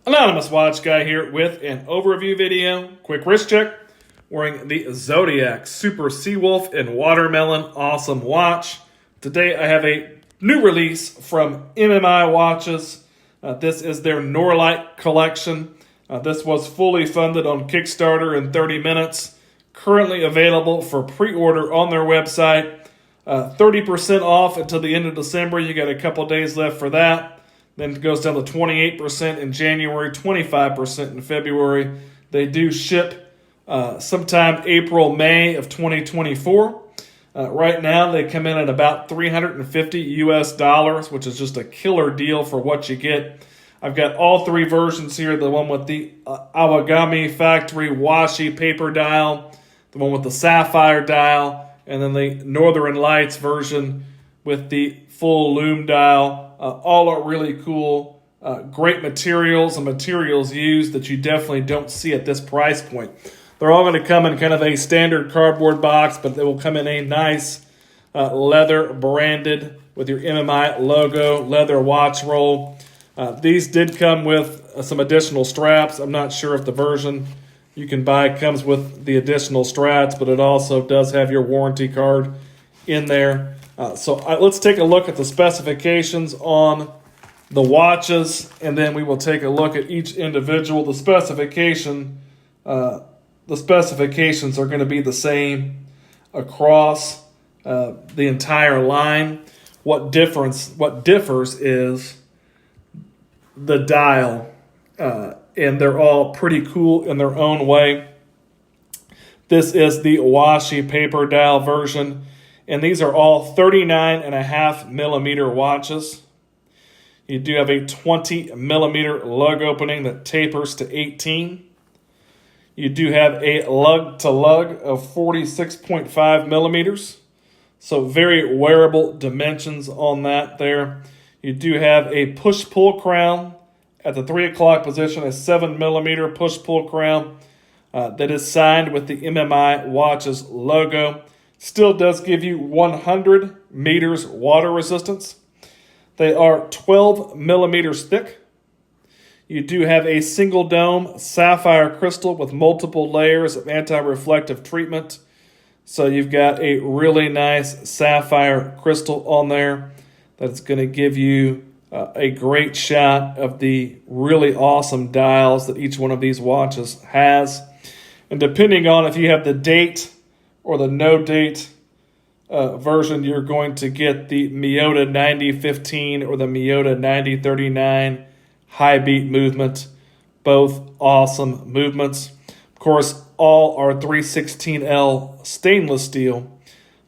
Anonymous Watch Guy here with an overview video. Quick wrist check. Wearing the Zodiac Super Seawolf and Watermelon Awesome Watch. Today I have a new release from MMI Watches. This is their NOR-LIGHT collection. This was fully funded on Kickstarter in 30 minutes. Currently available for pre-order on their website. 30% off until the end of December. You got a couple days left for that. Then it goes down to 28% in January, 25% in February. They do ship sometime April, May of 2024. Right now, they come in at about $350 US, which is just a killer deal for what you get. I've got all three versions here. The one with the Awagami Factory washi paper dial, the one with the Sapphire Dial, and then the Northern Lights version with the full Loom dial. All are really cool. Great materials and materials used that you definitely don't see at this price point. They're all going to come in kind of a standard cardboard box, but they will come in a nice leather branded with your MMI logo, leather watch roll. These did come with some additional straps. I'm not sure if the version you can buy comes with the additional straps, but it also does have your warranty card in there. Let's take a look at the specifications on the watches, and then we will take a look at each individual. The specifications are going to be the same across the entire line. What differs is the dial, and they're all pretty cool in their own way. This is the washi paper dial version. And these are all 39.5 millimeter watches. You do have a 20 millimeter lug opening that tapers to 18. You do have a lug to lug of 46.5 millimeters. So very wearable dimensions on that there. You do have a push-pull crown at the 3 o'clock position, a 7 millimeter push-pull crown that is signed with the MMI Watches logo. Still does give you 100 meters water resistance. They are 12 millimeters thick. You do have a single dome sapphire crystal with multiple layers of anti-reflective treatment. So you've got a really nice sapphire crystal on there that's going to give you a great shot of the really awesome dials that each one of these watches has. And depending on if you have the date or the no date version, you're going to get the Miyota 9015 or the Miyota 9039 high beat movement. Both awesome movements. Of course, all are 316L stainless steel.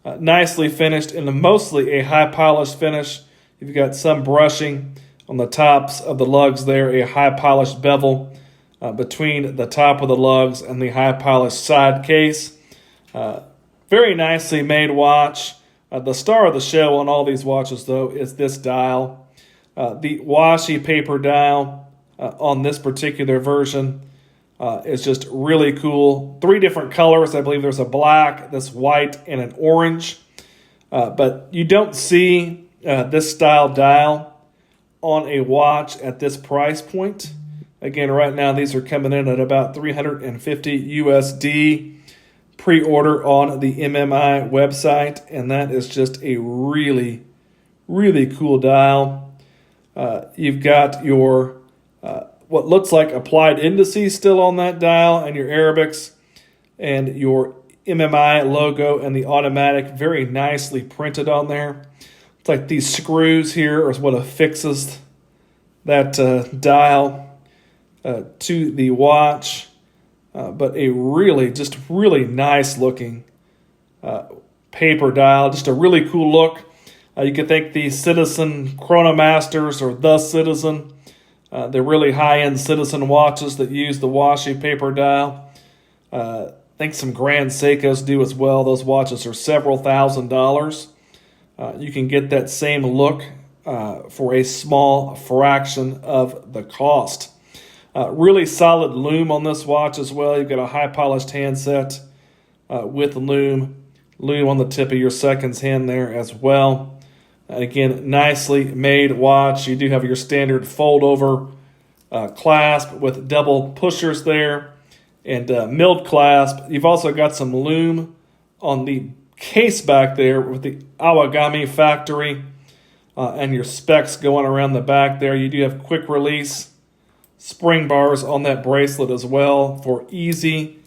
Nicely finished in mostly a high polished finish. You've got some brushing on the tops of the lugs there, a high polished bevel between the top of the lugs and the high polished side case. Very nicely made watch. The star of the show on all these watches, though, is this dial. The washi paper dial on this particular version is just really cool. 3 different colors. I believe there's a black, this white, and an orange. But you don't see this style dial on a watch at this price point. Again, right now, these are coming in at about $350 USD. Pre-order on the MMI website, and that is just a really, really cool dial. You've got your what looks like applied indices still on that dial, and your Arabics, and your MMI logo and the automatic very nicely printed on there. It's like these screws here is what affixes that dial to the watch. But a just really nice looking paper dial. Just a really cool look. You can thank the Citizen Chronomasters or the Citizen. They're really high-end Citizen watches that use the washi paper dial. I think some Grand Seikos do as well. Those watches are several $1,000s. You can get that same look for a small fraction of the cost. Really solid Loom on this watch as well. You've got a high polished handset with Loom on the tip of your seconds hand there as well. Again, nicely made watch. You do have your standard fold over clasp with double pushers there and milled clasp. You've also got some Loom on the case back there with the Awagami factory and your specs going around the back there. You do have quick release spring bars on that bracelet as well for easy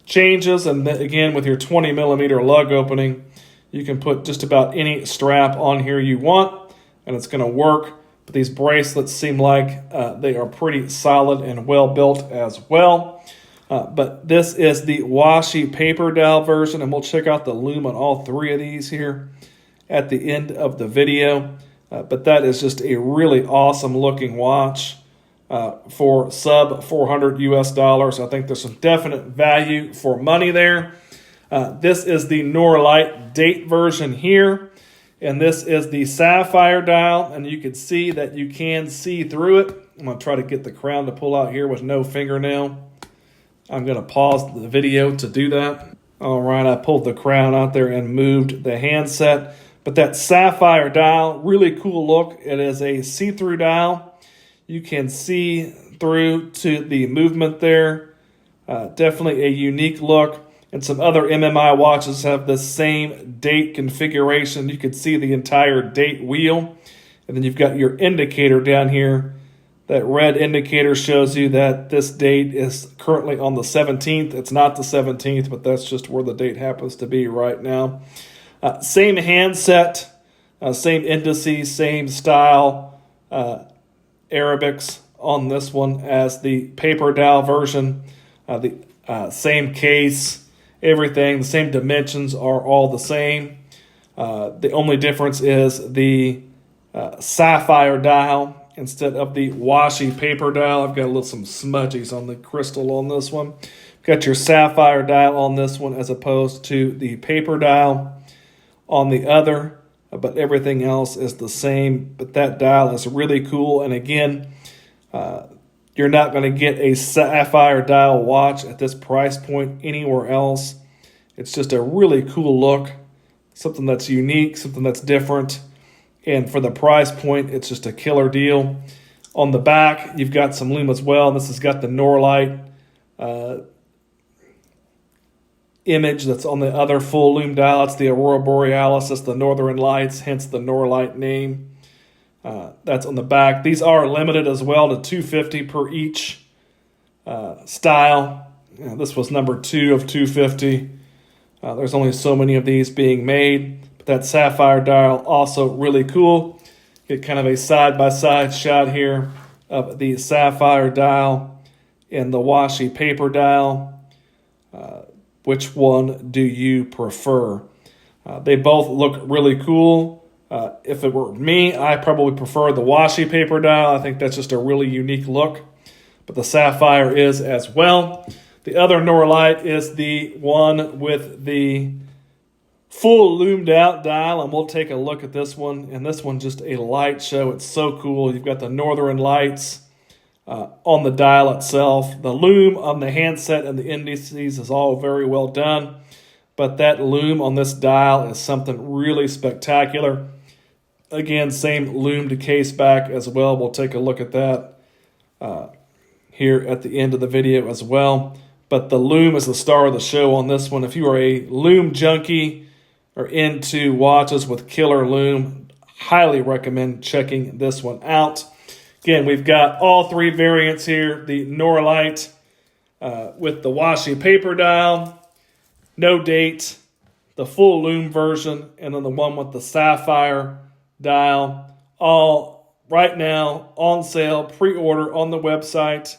changes. And then again, with your 20 millimeter lug opening, you can put just about any strap on here you want and it's going to work. But these bracelets seem like they are pretty solid and well built as well. But this is the washi paper dial version, and we'll check out the Loom on all three of these here at the end of the video. But that is just a really awesome looking watch for sub $400 US. I think there's some definite value for money there. This is the NOR-LIGHT date version here, and this is the Sapphire Dial, and you can see that you can see through it. I'm going to try to get the crown to pull out here with no fingernail. I'm going to pause the video to do that. All right, I pulled the crown out there and moved the handset. But that Sapphire Dial, really cool look. It is a see-through dial. You can see through to the movement there. Definitely a unique look. And some other MMI watches have the same date configuration. You can see the entire date wheel. And then you've got your indicator down here. That red indicator shows you that this date is currently on the 17th. It's not the 17th, but that's just where the date happens to be right now. Same handset, same indices, same style, Arabics on this one as the paper dial version. The same case, everything, the same dimensions are all the same. The only difference is the Sapphire Dial instead of the washi paper dial. I've got some smudgies on the crystal on this one. Got your Sapphire Dial on this one as opposed to the paper dial on the other, but everything else is the same. But that dial is really cool, and again, you're not going to get a Sapphire Dial watch at this price point anywhere else. It's just a really cool look, something that's unique, something that's different. And for the price point, it's just a killer deal. On the back, you've got some Loom as well. This has got the NOR-LIGHT image that's on the other full Loom dial. It's the Aurora Borealis. It's the Northern Lights, hence the NOR-LIGHT name. That's on the back. These are limited as well to 250 per each style. This was number 2 of 250. There's only so many of these being made. But that Sapphire Dial, also really cool. Get kind of a side-by-side shot here of the Sapphire Dial and the washi paper dial. Which one do you prefer? They both look really cool. If it were me, I probably prefer the washi paper dial. I think that's just a really unique look. But the Sapphire is as well. The other NOR-LIGHT is the one with the full loomed out dial, and we'll take a look at this one. And this one just a light show. It's so cool. You've got the Northern Lights on the dial itself. The Loom on the handset and the indices is all very well done. But that Loom on this dial is something really spectacular. Again, same loomed case back as well. We'll take a look at that here at the end of the video as well. But the Loom is the star of the show on this one. If you are a Loom junkie or into watches with killer Loom, highly recommend checking this one out. Again, we've got all three variants here. The NOR-LIGHT with the washi paper dial, no date, the full Loom version, and then the one with the Sapphire Dial. All right now on sale, pre-order on the website.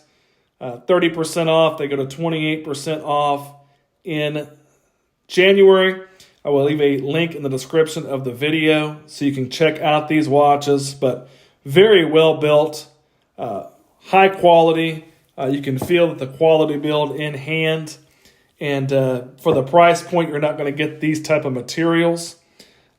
30% off. They go to 28% off in January. I will leave a link in the description of the video so you can check out these watches. But very well built, high quality. You can feel that the quality build in hand. And for the price point, you're not going to get these type of materials.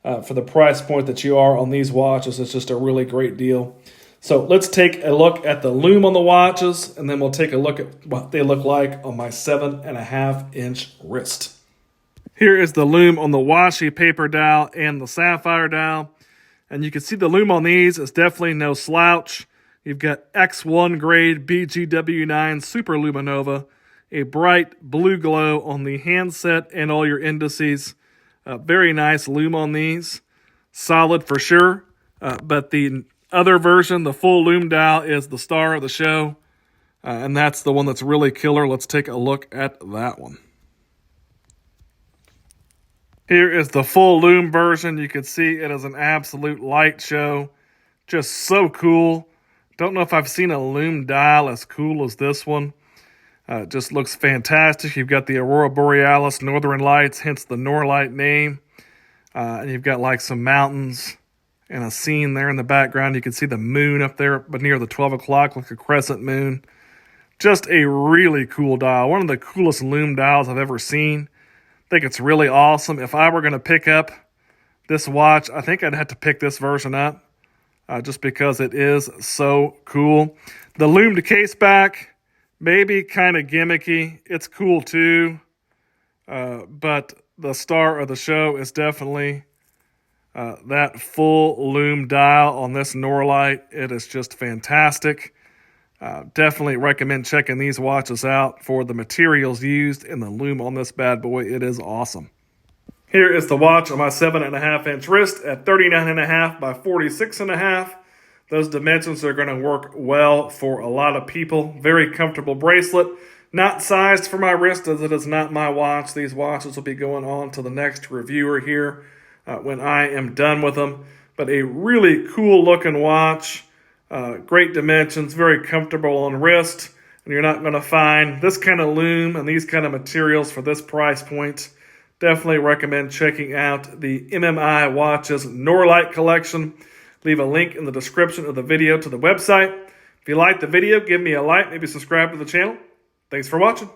For the price point that you are on these watches, it's just a really great deal. So let's take a look at the Loom on the watches, and then we'll take a look at what they look like on my 7.5-inch wrist. Here is the Loom on the washi paper dial and the Sapphire Dial. And you can see the Loom on these is definitely no slouch. You've got X1 grade BGW9 Super Luminova, a bright blue glow on the handset and all your indices. Very nice Lume on these. Solid for sure. But the other version, the full Lume dial, is the star of the show. And that's the one that's really killer. Let's take a look at that one. Here is the full Lume version. You can see it is an absolute light show. Just so cool. Don't know if I've seen a Lume dial as cool as this one. It just looks fantastic. You've got the Aurora Borealis, Northern Lights, hence the NOR-LIGHT name. And you've got like some mountains and a scene there in the background. You can see the moon up there, but near the 12 o'clock, like a crescent moon. Just a really cool dial. One of the coolest Lume dials I've ever seen. I think it's really awesome. If I were going to pick up this watch, I think I'd have to pick this version up. Just because it is so cool. The Lume to case back, maybe kind of gimmicky. It's cool too. But the star of the show is definitely that full Lume dial on this NOR-LIGHT. It is just fantastic. Definitely recommend checking these watches out for the materials used in the Lume on this bad boy. It is awesome. Here is the watch on my 7.5-inch wrist at 39.5 by 46.5. Those dimensions are going to work well for a lot of people. Very comfortable bracelet. Not sized for my wrist as it is not my watch. These watches will be going on to the next reviewer here when I am done with them. But a really cool looking watch. Great dimensions, very comfortable on wrist, and you're not going to find this kind of Lume and these kind of materials for this price point. Definitely recommend checking out the MMI Watches NOR-LIGHT collection. Leave a link in the description of the video to the website. If you liked the video, give me a like, maybe subscribe to the channel. Thanks for watching.